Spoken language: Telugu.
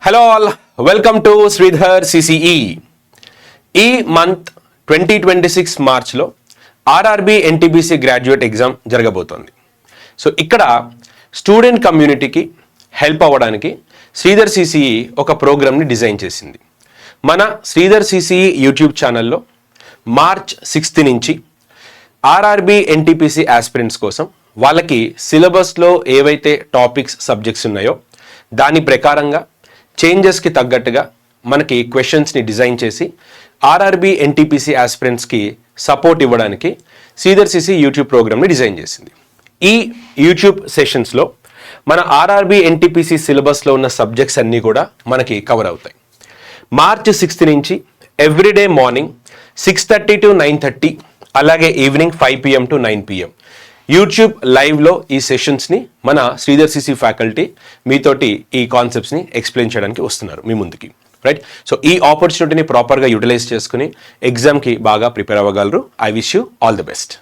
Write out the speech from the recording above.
Hello all, welcome to Sridhar CCE. ఈ మంత్ 2026 మార్చ్లో ఆర్ఆర్బి ఎన్టీపీసీ గ్రాడ్యుయేట్ ఎగ్జామ్ జరగబోతోంది. సో ఇక్కడ స్టూడెంట్ కమ్యూనిటీకి హెల్ప్ అవ్వడానికి శ్రీధర్ సిసిఈ ఒక ప్రోగ్రామ్ని డిజైన్ చేసింది. మన శ్రీధర్ సిసిఈ యూట్యూబ్ ఛానల్లో మార్చ్ 6 నుంచి ఆర్ఆర్బి ఎన్టీపీసీ ఆస్పిరెంట్స్ కోసం వాళ్ళకి సిలబస్లో ఏవైతే టాపిక్స్ సబ్జెక్ట్స్ ఉన్నాయో దాని ప్రకారంగా చేంజెస్కి తగ్గట్టుగా మనకి క్వశ్చన్స్ని డిజైన్ చేసి ఆర్ఆర్బి ఎన్టీపీసీ ఆస్పిరెంట్స్కి సపోర్ట్ ఇవ్వడానికి శ్రీధర్ సిసి యూట్యూబ్ ప్రోగ్రామ్ని డిజైన్ చేసింది. ఈ యూట్యూబ్ సెషన్స్లో మన ఆర్ఆర్బి ఎన్టీపీసీ సిలబస్లో ఉన్న సబ్జెక్ట్స్ అన్నీ కూడా మనకి కవర్ అవుతాయి. మార్చ్ 6 నుంచి ఎవ్రీడే మార్నింగ్ 6:30 to 9:30, అలాగే evening 5 PM to 9 PM YouTube లైవ్లో ఈ సెషన్స్ని మన శ్రీధర్ సిసి ఫ్యాకల్టీ మీతోటి ఈ కాన్సెప్ట్స్ని ఎక్స్ప్లెయిన్ చేయడానికి వస్తున్నారు మీ ముందుకి, రైట్? సో ఈ ఆపర్చునిటీని ప్రాపర్గా యూటిలైజ్ చేసుకుని ఎగ్జామ్కి బాగా ప్రిపేర్ అవ్వగలరు. I wish you all the best.